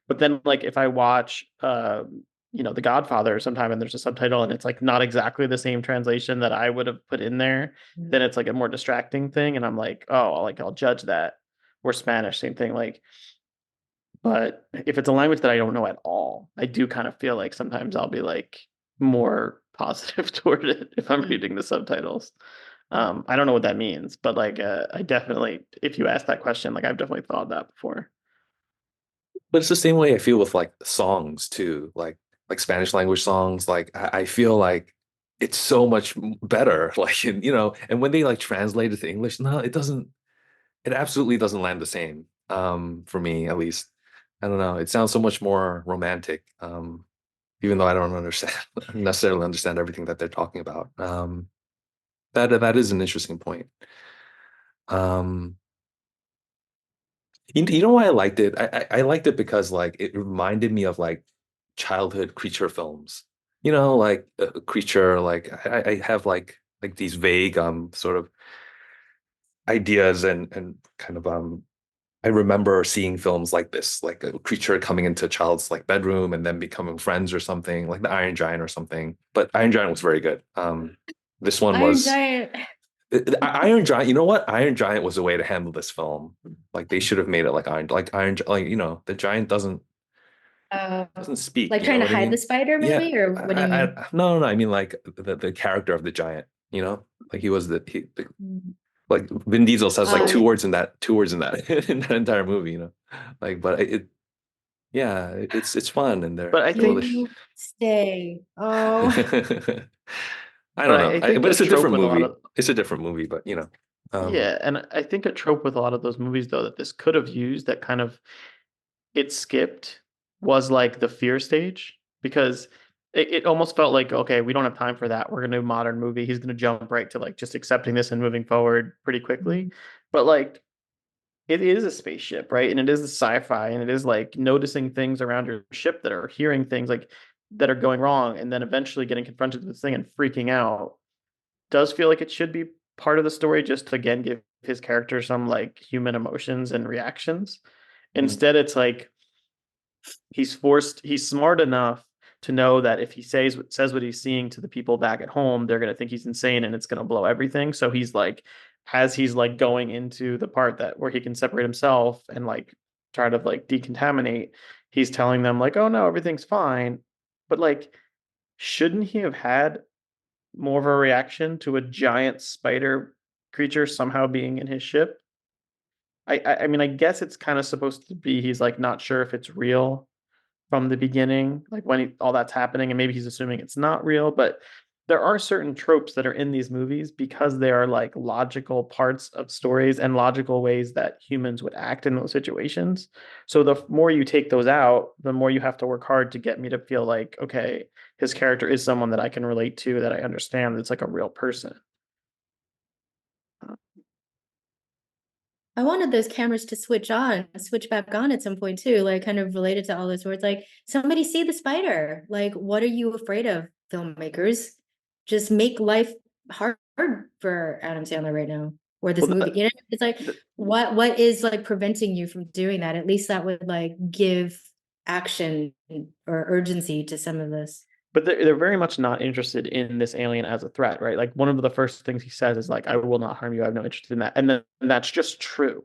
But then like if I watch The Godfather sometime and there's a subtitle and it's like not exactly the same translation that I would have put in there, then it's like a more distracting thing. And I'm like, oh, like I'll judge that. Or Spanish, same thing. Like but if it's a language that I don't know at all, I do kind of feel like sometimes I'll be like more positive toward it if I'm Mm. reading the subtitles. I don't know what that means, but like I definitely, if you ask that question, like I've definitely thought that before. But it's the same way I feel with like songs too, like Spanish language songs. Like, I feel like it's so much better. Like, and when they like translate it to English, no, it doesn't. It absolutely doesn't land the same. For me at least. I don't know. It sounds so much more romantic. Even though I don't understand necessarily understand everything that they're talking about. That is an interesting point. Um, you know why I liked it? I liked it because like it reminded me of like childhood creature films. Like a creature. Like, I have like these vague sort of ideas, and kind of I remember seeing films like this, like a creature coming into a child's like bedroom and then becoming friends or something, like the Iron Giant or something. But Iron Giant was very good. This one Iron was Giant. Iron Giant, you know what? Iron Giant was a way to handle this film. Like they should have made it like Iron, like the giant Uh, doesn't speak. like You know trying to what I hide the mean? spider, Yeah. maybe, or what do you mean? No, no, no. I mean like the character of the giant. Like he was Mm. like Vin Diesel says like Yeah. two words in that in that entire movie. Like but yeah, it's fun and they're But I able to. think, Doomsday. Oh. I but don't know, I think but a it's a trope different with a lot movie. of, It's a different movie, but um, yeah, and I think a trope with a lot of those movies though that this could have used that kind of it skipped was like the fear stage because it almost felt like, okay, we don't have time for that. We're gonna do a modern movie. He's gonna jump right to like just accepting this and moving forward pretty quickly. But like it is a spaceship, right? And it is a sci-fi and it is like noticing things around your ship that are hearing things like that are going wrong and then eventually getting confronted with this thing and freaking out. Does feel like it should be part of the story just to again give his character some like human emotions and reactions. mm, Instead, it's like he's smart enough to know that if he says what he's seeing to the people back at home, they're gonna think he's insane and it's gonna blow everything. So he's like, as he's like going into the part that where he can separate himself and like try to like decontaminate, he's telling them like, oh no, everything's fine. But like, shouldn't he have had more of a reaction to a giant spider creature somehow being in his ship? I mean, I guess it's kind of supposed to be he's like not sure if it's real from the beginning, like when all that's happening, and maybe he's assuming it's not real. But there are certain tropes that are in these movies because they are like logical parts of stories and logical ways that humans would act in those situations. So the more you take those out, the more you have to work hard to get me to feel like, okay, his character is someone that I can relate to, that I understand, that's like a real person. I wanted those cameras to switch back on at some point too, like kind of related to all this, where it's like, somebody see the spider. Like, what are you afraid of, filmmakers? Just make life hard for Adam Sandler right now, or this Well, movie. It's like, the, what is like preventing you from doing that? At least that would like give action or urgency to some of this. but they're very much not interested in this alien as a threat, right? Like one of the first things he says is like, "I will not harm you. I have no interest in that," and then that's just true,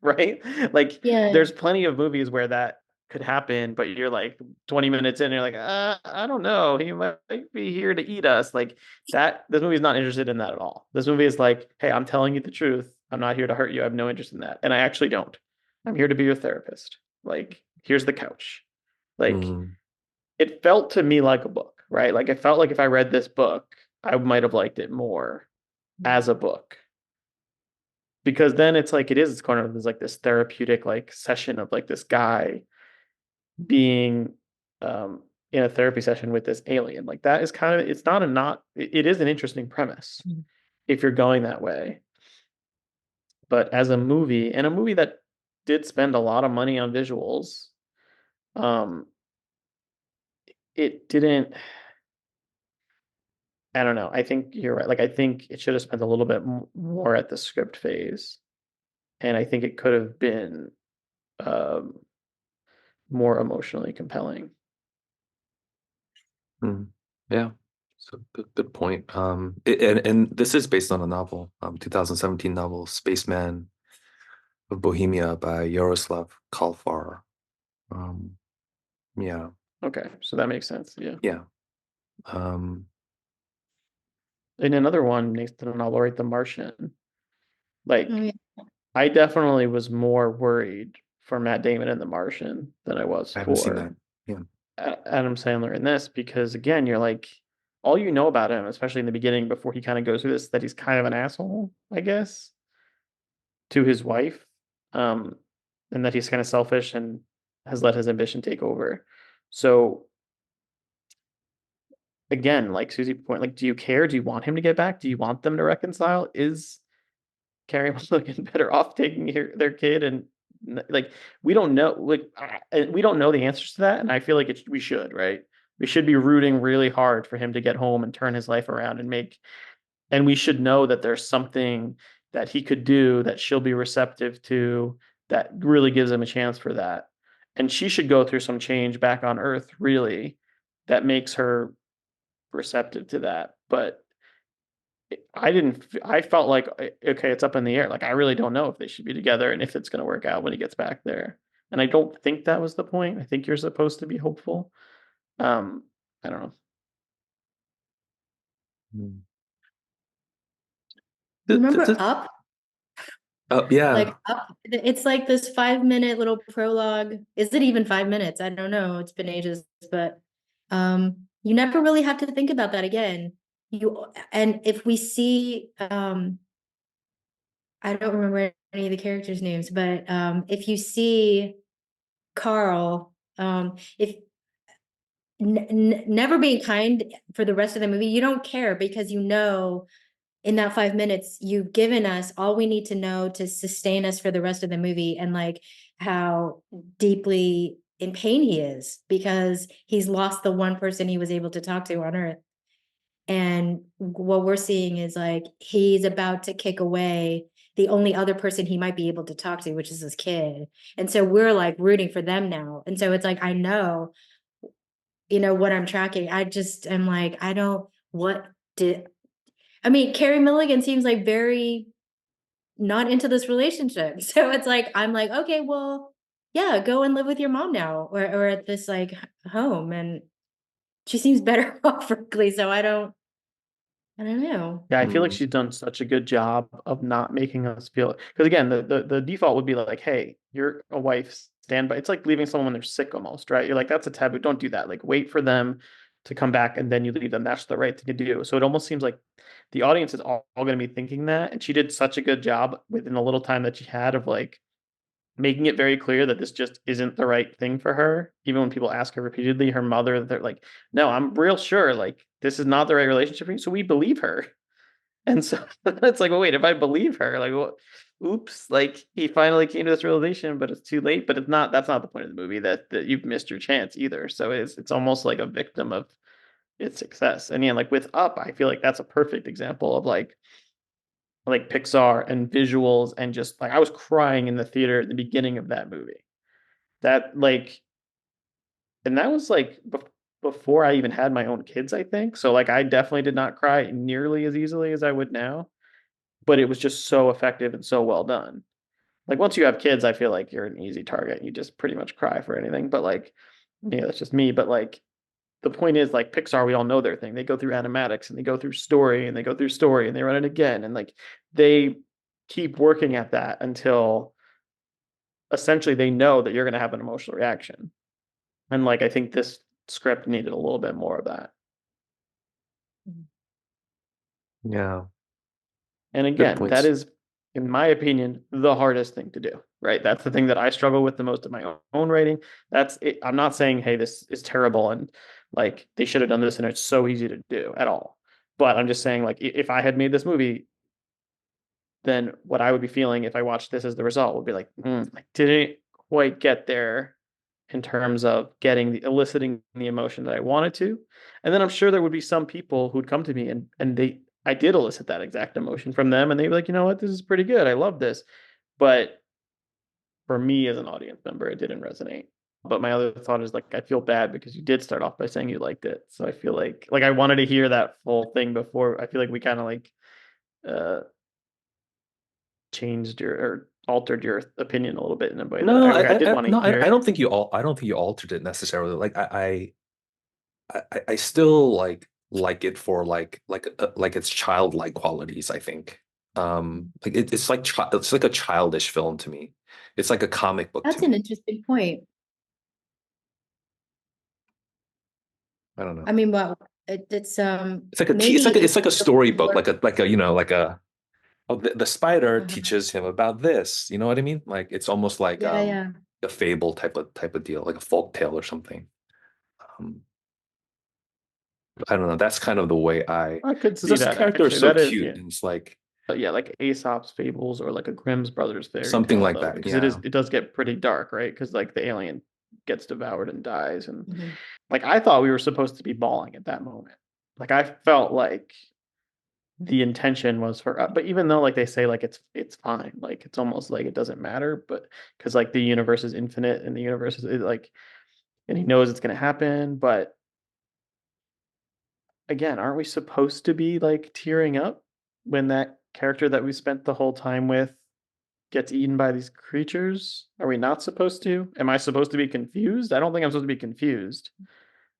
right? Like Yeah. there's plenty of movies where that could happen, but you're like 20 minutes in, and you're like, I don't know, he might be here to eat us. Like that, this movie is not interested in that at all. This movie is like, hey, I'm telling you the truth. I'm not here to hurt you. I have no interest in that, and I actually don't. I'm here to be your therapist. Like, here's the couch. Like mm, it felt to me like a book, right? Like I felt like if I read this book, I might have liked it more as a book. Because then it's like it is it's kind of there's like this therapeutic like session of like this guy being um in a therapy session with this alien. Like that is kind of it's not a not it is an interesting premise if you're going that way. But as a movie, and a movie that did spend a lot of money on visuals, um, it didn't I don't know. I think you're right. Like, I think it should have spent a little bit more at the script phase, and I think it could have been um, more emotionally compelling. mm. Yeah. So good point. And this is based on a novel, 2017 novel, Spaceman of Bohemia by Yaroslav Kalfar. Um, yeah, Okay, so that makes sense. Yeah. yeah. Um, And another one next to the novel, right? The Martian. Oh, Like, yeah. I definitely was more worried for Matt Damon in The Martian than I was I haven't seen for that. Yeah. Adam Sandler in this because, again, you're like, all you know about him, especially in the beginning before he kind of goes through this, that he's kind of an asshole, I guess, to his wife, um, and that he's kind of selfish and has let his ambition take over. So again, like Susie point, like, do you care? Do you want him to get back? Do you want them to reconcile? Is Carrie Mulligan better off taking their kid? And like, we don't know. Like, we don't know the answers to that. And I feel like we should, right? We should be rooting really hard for him to get home and turn his life around and make. And we should know that there's something that he could do that she'll be receptive to that really gives him a chance for that. And she should go through some change back on Earth, really, that makes her receptive to that. But I felt like, okay, it's up in the air. Like, I really don't know if they should be together and if it's going to work out when he gets back there. And I don't think that was the point. I think you're supposed to be hopeful. Um, I don't know. Mm. You remember The, Up? Like yeah. Up, it's like this 5 minute little prologue. Is it even 5 minutes? I don't know. It's been ages, but you never really have to think about that again. You and if we see I don't remember any of the characters' names, but if you see Carl, if never being kind for the rest of the movie, you don't care because you know in that 5 minutes you've given us all we need to know to sustain us for the rest of the movie and like how deeply in pain he is because he's lost the one person he was able to talk to on earth. And what we're seeing is like he's about to kick away the only other person he might be able to talk to, which is his kid. And so we're like rooting for them now. And so it's like, I know, what I'm tracking. I just am like, I don't, what did, I mean, Carrie Milligan seems like very not into this relationship. So it's like, I'm like, okay, well, yeah, go and live with your mom now or at this like home. And she seems better off, frankly. So I don't know. Yeah, I feel like Mm. she's done such a good job of not making us feel, because again, the default would be like, hey, you're a wife, stand by. It's like leaving someone when they're sick almost, right? You're like, that's a taboo. Don't do that. Like, wait for them to come back and then you leave them. That's the right thing to do. So it almost seems like the audience is all going to be thinking that. And she did such a good job within the little time that she had of like making it very clear that this just isn't the right thing for her. Even when people ask her repeatedly, her mother, they're like, no, I'm real sure like this is not the right relationship for you. So we believe her. And so it's like, well, wait, if I believe her, like, well, oops, like he finally came to this realization, but it's too late. But it's not. That's not the point of the movie. That you've missed your chance either. So it's almost like a victim of its success. And yeah, like with Up, I feel like that's a perfect example of like Pixar and visuals and just like I was crying in the theater at the beginning of that movie. That like, and that was like before I even had my own kids, I think. So like I definitely did not cry nearly as easily as I would now, but it was just so effective and so well done. Like once you have kids, I feel like you're an easy target. You just pretty much cry for anything. But like, yeah, that's just me. But like the point is like Pixar, we all know their thing. They go through animatics and they go through story and they go through story and they run it again. And like they keep working at that until essentially they know that you're going to have an emotional reaction. And like I think this script needed a little bit more of that. Yeah. And Good again, that points. is, in my opinion, the hardest thing to do, right? That's the thing that I struggle with the most in my own writing. That's it. I'm not saying, hey, this is terrible and like they should have done this and it's so easy to do at all. But I'm just saying, like, if I had made this movie, then what I would be feeling if I watched this as the result would be like, I didn't quite get there in terms of getting the eliciting the emotion that I wanted to. And then I'm sure there would be some people who'd come to me and they I did elicit that exact emotion from them and they'd be like, you know what, this is pretty good. I love this. But for me as an audience member, it didn't resonate. But my other thought is like I feel bad because you did start off by saying you liked it. So I feel like I wanted to hear that full thing before. I feel like we kind of like uh changed your or altered your opinion a little bit in a way that No, I did want to no, hear I it. don't think I don't think you altered it necessarily. Like I still like it for like its childlike qualities, I think. Like it's like a childish film to me. It's like a comic book to That's an me. interesting point. I don't know. I mean, well, it's It's maybe like a storybook, like a like a oh, the spider uh-huh. teaches him about this. You know what I mean? Like it's almost like Yeah, yeah. a fable type of deal, like a folk tale or something. Um, I don't know. That's kind of the way I I could because see this that character is actually. so That is, cute yeah. and it's like But yeah, like Aesop's fables or like a Grimm's brothers fairy something tale like though, that. because Yeah. it does get pretty dark, right? Because like the alien gets devoured and dies, and Mhm. like I thought we were supposed to be bawling at that moment. Like I felt like the intention was for, but even though like they say like it's fine, like it's almost like it doesn't matter, but because like the universe is infinite and the universe is like, and he knows it's gonna happen, but again, aren't we supposed to be like tearing up? when that character that we spent the whole time with gets eaten by these creatures? Are we not supposed to? Am I supposed to be confused? I don't think I'm supposed to be confused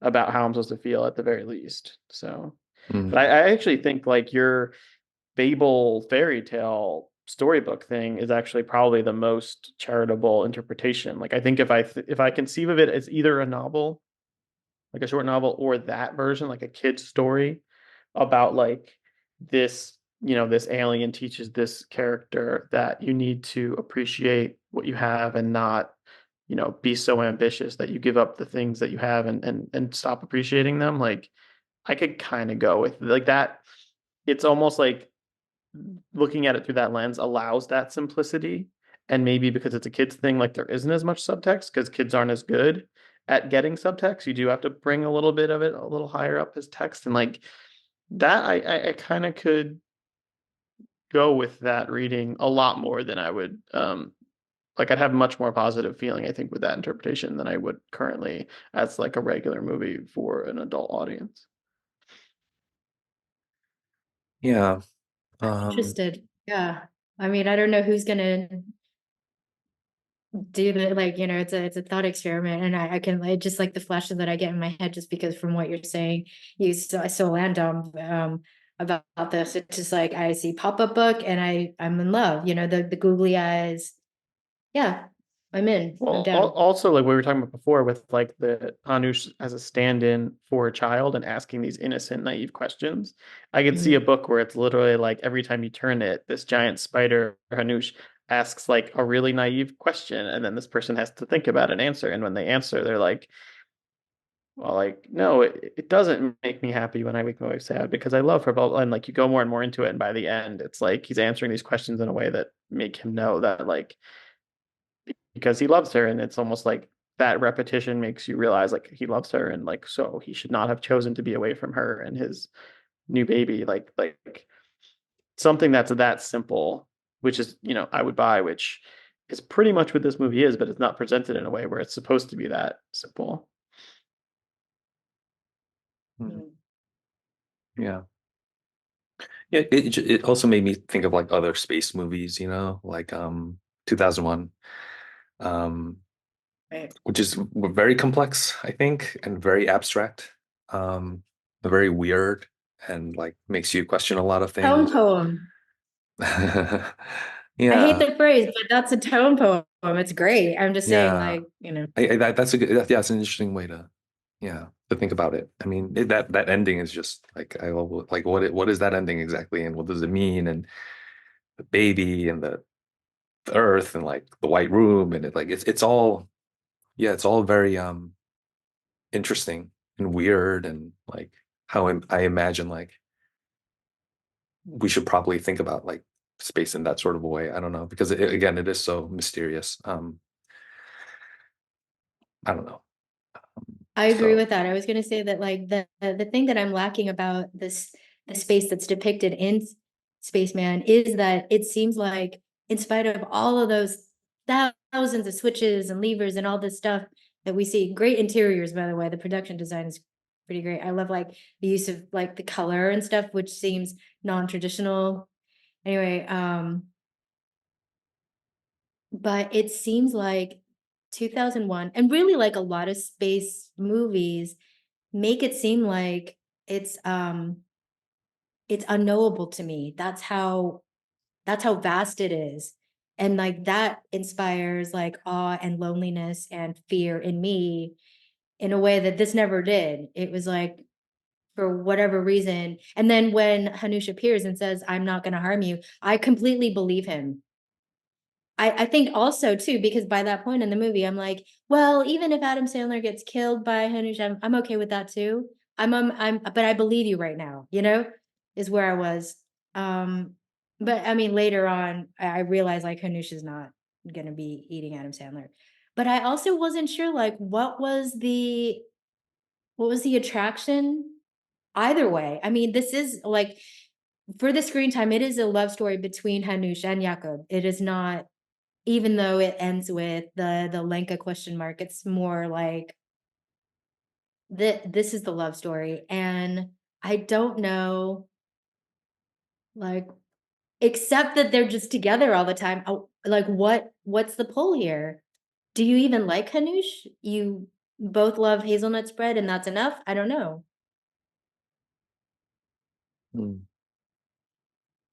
about how I'm supposed to feel at the very least. So, but Mm. I actually think like your Fable fairy tale storybook thing is actually probably the most charitable interpretation. Like I think if I conceive of it as either a novel, like a short novel, or that version, like a kid's story about like this, this alien teaches this character that you need to appreciate what you have and not, be so ambitious that you give up the things that you have and stop appreciating them. Like I could kind of go with like that. It's almost like looking at it through that lens allows that simplicity. And maybe because it's a kid's thing, like there isn't as much subtext because kids aren't as good at getting subtext. You do have to bring a little bit of it a little higher up as text. And like that, I kind of could go with that reading a lot more than I would like I'd have much more positive feeling, I think, with that interpretation than I would currently as like a regular movie for an adult audience. Yeah. I'm Um, interested. Yeah. I mean, I don't know who's gonna do the like, it's a thought experiment, and I can like just like the flashes that I get in my head just because from what you're saying, so random about this. It's just like I see pop-up book and I'm in love, the googly eyes. Yeah, I'm in. I'm Well, down. also like we were talking about before with like the Hanush as a stand-in for a child and asking these innocent, naive questions. I could see a Mhm. book where it's literally like every time you turn it, this giant spider Hanush asks like a really naive question, and then this person has to think about an answer. And when they answer, they're like, well, like, no, it doesn't make me happy when I make my wife sad because I love her. But and like you go more and more into it, and by the end, it's like he's answering these questions in a way that make him know that like because he loves her, and it's almost like that repetition makes you realize like he loves her, and like so he should not have chosen to be away from her and his new baby. Like something that's that simple, which is I would buy, which is pretty much what this movie is, but it's not presented in a way where it's supposed to be that simple. mm, Mm. yeah. Yeah, it also made me think of like other space movies, like 2001, um, Right. which is very complex, I think, and very abstract, very weird, and like makes you question a lot of Tone things. poem. I hate Yeah, the phrase, but that's a tone poem. It's great. I'm just saying, yeah. like, That's that's an interesting way to, yeah, to think about it. I mean, that ending is just like I love like what is that ending exactly, and what does it mean, and the baby and the earth and like the white room and it's all, yeah, it's all very interesting and weird, and like how I imagine like we should probably think about like space in that sort of a way. I don't know, because again, it is so mysterious. I don't know. I agree So with that. I was going to say that like the thing that I'm lacking about the space that's depicted in Spaceman is that it seems like in spite of all of those thousands of switches and levers and all this stuff that we see, great interiors, by the way, the production design is pretty great. I love like the use of like the color and stuff, which seems non-traditional. Anyway, but it seems like 2001 and really like a lot of space movies make it seem like it's unknowable to me. That's how vast it is. And like that inspires like awe and loneliness and fear in me in a way that this never did. It was like for whatever reason. And then when Hanush appears and says, I'm not going to harm you, I completely believe him. I think also too, because by that point in the movie, I'm like, well, even if Adam Sandler gets killed by Hanush, I'm okay with that too. But I believe you right now, is where I was. Um, but I mean, later on, I realized like Hanush is not gonna be eating Adam Sandler. But I also wasn't sure like what was the attraction either way. I mean, this is like for the screen time, it is a love story between Hanush and Jakob. It is not, even though it ends with the Lenka question mark, it's more like this is the love story. And I don't know Like, except that they're just together all the time. Oh, like, what's the pull here? Do you even like Hanush? You both love hazelnut spread and that's enough? I don't know. Mm.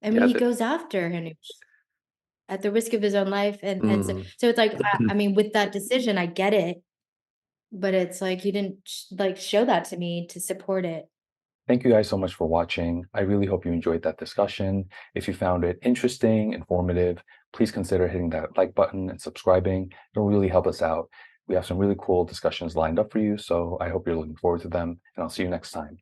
I mean, Yeah. he goes after Hanush at the risk of his own life, and so, Mm. so it's like, I mean, with that decision, I get it, but it's like you didn't like show that to me to support it. Thank you guys so much for watching. I really hope you enjoyed that discussion. If you found it interesting, informative, please consider hitting that like button and subscribing. It'll really help us out. We have some really cool discussions lined up for you, so I hope you're looking forward to them, and I'll see you next time.